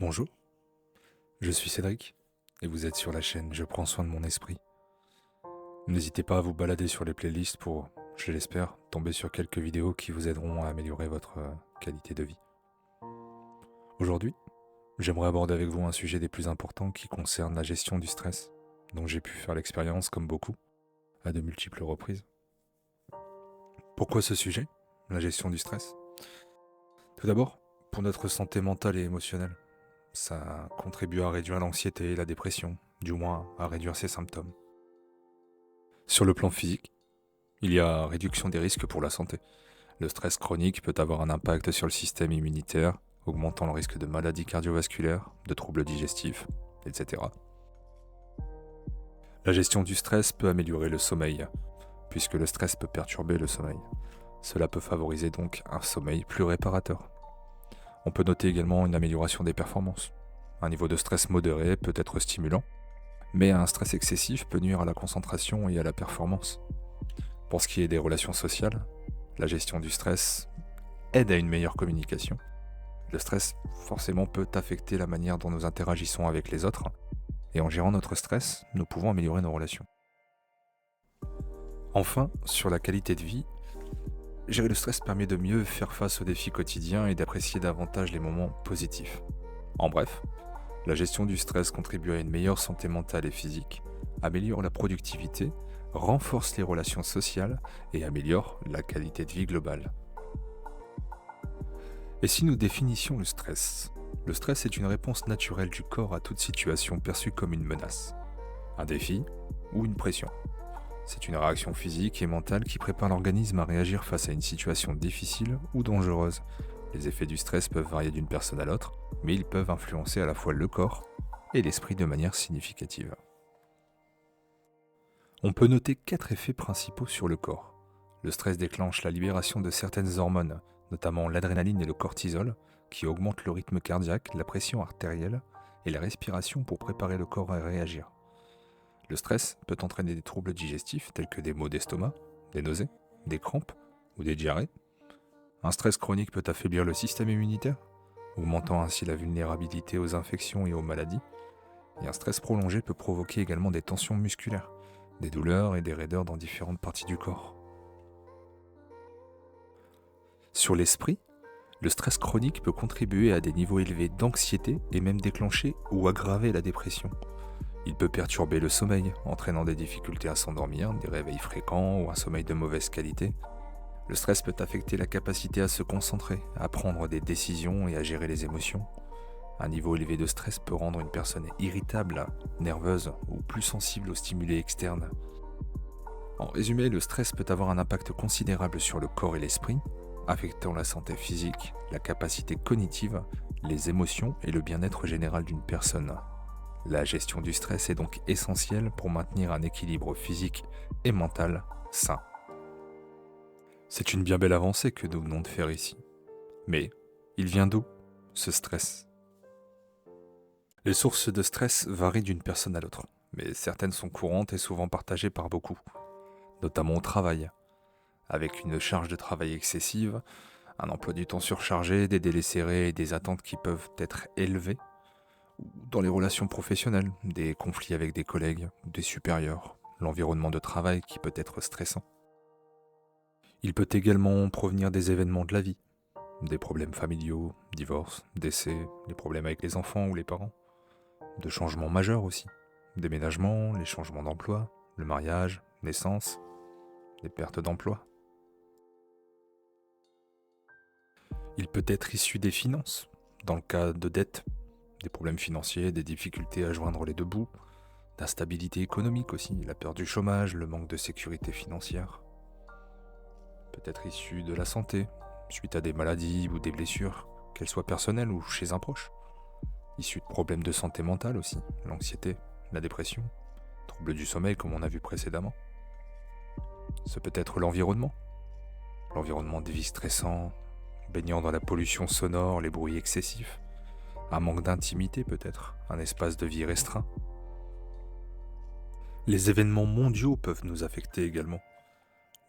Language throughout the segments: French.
Bonjour, je suis Cédric et vous êtes sur la chaîne Je prends soin de mon esprit. N'hésitez pas à vous balader sur les playlists pour, je l'espère, tomber sur quelques vidéos qui vous aideront à améliorer votre qualité de vie. Aujourd'hui, j'aimerais aborder avec vous un sujet des plus importants qui concerne la gestion du stress, dont j'ai pu faire l'expérience, comme beaucoup, à de multiples reprises. Pourquoi ce sujet, la gestion du stress? Tout d'abord, pour notre santé mentale et émotionnelle. Ça contribue à réduire l'anxiété et la dépression, du moins à réduire ses symptômes. Sur le plan physique, il y a réduction des risques pour la santé. Le stress chronique peut avoir un impact sur le système immunitaire, augmentant le risque de maladies cardiovasculaires, de troubles digestifs, etc. La gestion du stress peut améliorer le sommeil, puisque le stress peut perturber le sommeil. Cela peut favoriser donc un sommeil plus réparateur. On peut noter également une amélioration des performances. Un niveau de stress modéré peut être stimulant, mais un stress excessif peut nuire à la concentration et à la performance. Pour ce qui est des relations sociales, la gestion du stress aide à une meilleure communication. Le stress, forcément, peut affecter la manière dont nous interagissons avec les autres, et en gérant notre stress, nous pouvons améliorer nos relations. Enfin, sur la qualité de vie, gérer le stress permet de mieux faire face aux défis quotidiens et d'apprécier davantage les moments positifs. En bref, la gestion du stress contribue à une meilleure santé mentale et physique, améliore la productivité, renforce les relations sociales et améliore la qualité de vie globale. Et si nous définissions le stress? Le stress est une réponse naturelle du corps à toute situation perçue comme une menace, un défi ou une pression. C'est une réaction physique et mentale qui prépare l'organisme à réagir face à une situation difficile ou dangereuse. Les effets du stress peuvent varier d'une personne à l'autre, mais ils peuvent influencer à la fois le corps et l'esprit de manière significative. On peut noter 4 effets principaux sur le corps. Le stress déclenche la libération de certaines hormones, notamment l'adrénaline et le cortisol, qui augmentent le rythme cardiaque, la pression artérielle et la respiration pour préparer le corps à réagir. Le stress peut entraîner des troubles digestifs tels que des maux d'estomac, des nausées, des crampes ou des diarrhées. Un stress chronique peut affaiblir le système immunitaire, augmentant ainsi la vulnérabilité aux infections et aux maladies. Et un stress prolongé peut provoquer également des tensions musculaires, des douleurs et des raideurs dans différentes parties du corps. Sur l'esprit, le stress chronique peut contribuer à des niveaux élevés d'anxiété et même déclencher ou aggraver la dépression. Il peut perturber le sommeil, entraînant des difficultés à s'endormir, des réveils fréquents ou un sommeil de mauvaise qualité. Le stress peut affecter la capacité à se concentrer, à prendre des décisions et à gérer les émotions. Un niveau élevé de stress peut rendre une personne irritable, nerveuse ou plus sensible aux stimuli externes. En résumé, le stress peut avoir un impact considérable sur le corps et l'esprit, affectant la santé physique, la capacité cognitive, les émotions et le bien-être général d'une personne. La gestion du stress est donc essentielle pour maintenir un équilibre physique et mental sain. C'est une bien belle avancée que nous venons de faire ici. Mais il vient d'où, ce stress? Les sources de stress varient d'une personne à l'autre, mais certaines sont courantes et souvent partagées par beaucoup, notamment au travail, avec une charge de travail excessive, un emploi du temps surchargé, des délais serrés et des attentes qui peuvent être élevées, ou dans les relations professionnelles, des conflits avec des collègues, des supérieurs, l'environnement de travail qui peut être stressant. Il peut également provenir des événements de la vie, des problèmes familiaux, divorce, décès, les problèmes avec les enfants ou les parents, de changements majeurs aussi, déménagements, les changements d'emploi, le mariage, naissance, les pertes d'emploi. Il peut être issu des finances, dans le cas de dettes, des problèmes financiers, des difficultés à joindre les deux bouts, d'instabilité économique aussi, la peur du chômage, le manque de sécurité financière. Peut être issu de la santé, suite à des maladies ou des blessures, qu'elles soient personnelles ou chez un proche. Issu de problèmes de santé mentale aussi, l'anxiété, la dépression, troubles du sommeil comme on a vu précédemment. Ce peut être l'environnement de vie stressant, baignant dans la pollution sonore, les bruits excessifs, un manque d'intimité peut-être, un espace de vie restreint. Les événements mondiaux peuvent nous affecter également.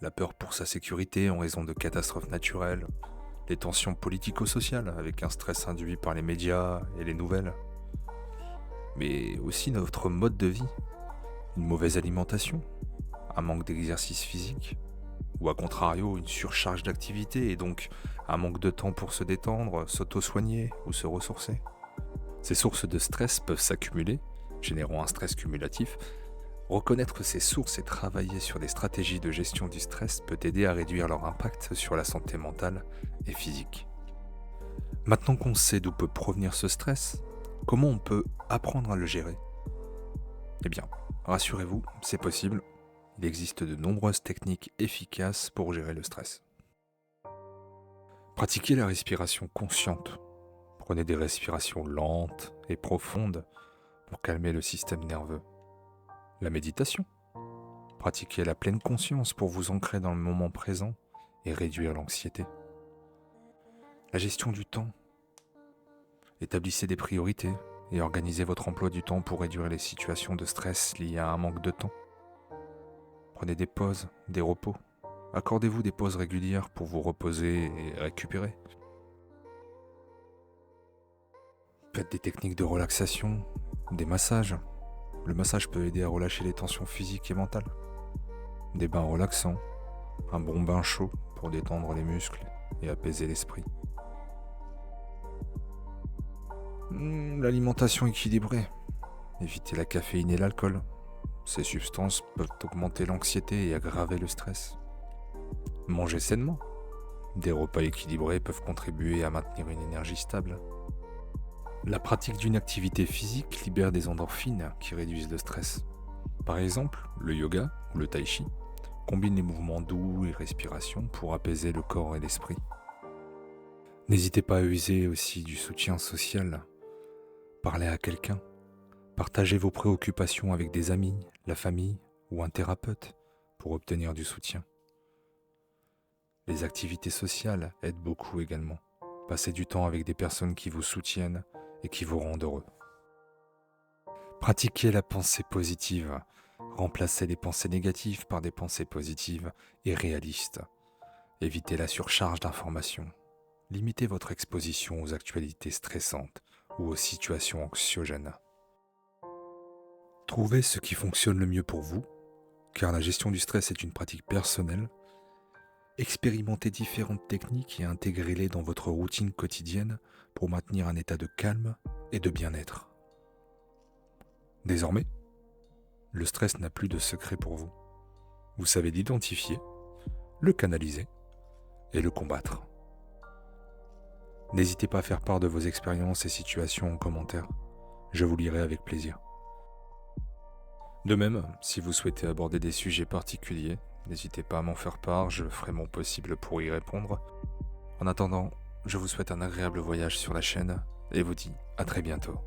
La peur pour sa sécurité en raison de catastrophes naturelles, les tensions politico-sociales avec un stress induit par les médias et les nouvelles, mais aussi notre mode de vie, une mauvaise alimentation, un manque d'exercice physique, ou à contrario une surcharge d'activité et donc un manque de temps pour se détendre, s'auto-soigner ou se ressourcer. Ces sources de stress peuvent s'accumuler, générant un stress cumulatif. Reconnaître ces sources et travailler sur des stratégies de gestion du stress peut aider à réduire leur impact sur la santé mentale et physique. Maintenant qu'on sait d'où peut provenir ce stress, comment on peut apprendre à le gérer ? Eh bien, rassurez-vous, c'est possible. Il existe de nombreuses techniques efficaces pour gérer le stress. Pratiquez la respiration consciente. Prenez des respirations lentes et profondes pour calmer le système nerveux. La méditation. Pratiquez la pleine conscience pour vous ancrer dans le moment présent et réduire l'anxiété. La gestion du temps. Établissez des priorités et organisez votre emploi du temps pour réduire les situations de stress liées à un manque de temps. Prenez des pauses, des repos. Accordez-vous des pauses régulières pour vous reposer et récupérer. Faites des techniques de relaxation, des massages. Le massage peut aider à relâcher les tensions physiques et mentales. Des bains relaxants, un bon bain chaud pour détendre les muscles et apaiser l'esprit. L'alimentation équilibrée. Évitez la caféine et l'alcool. Ces substances peuvent augmenter l'anxiété et aggraver le stress. Mangez sainement. Des repas équilibrés peuvent contribuer à maintenir une énergie stable. La pratique d'une activité physique libère des endorphines qui réduisent le stress. Par exemple, le yoga ou le tai chi combinent les mouvements doux et respiration pour apaiser le corps et l'esprit. N'hésitez pas à user aussi du soutien social. Parlez à quelqu'un. Partagez vos préoccupations avec des amis, la famille ou un thérapeute pour obtenir du soutien. Les activités sociales aident beaucoup également. Passez du temps avec des personnes qui vous soutiennent et qui vous rendent heureux. Pratiquez la pensée positive. Remplacez les pensées négatives par des pensées positives et réalistes. Évitez la surcharge d'informations. Limitez votre exposition aux actualités stressantes ou aux situations anxiogènes. Trouvez ce qui fonctionne le mieux pour vous, car la gestion du stress est une pratique personnelle. Expérimentez différentes techniques et intégrez-les dans votre routine quotidienne pour maintenir un état de calme et de bien-être. Désormais, le stress n'a plus de secret pour vous. Vous savez l'identifier, le canaliser et le combattre. N'hésitez pas à faire part de vos expériences et situations en commentaire. Je vous lirai avec plaisir. De même, si vous souhaitez aborder des sujets particuliers, n'hésitez pas à m'en faire part, je ferai mon possible pour y répondre. En attendant, je vous souhaite un agréable voyage sur la chaîne et vous dis à très bientôt.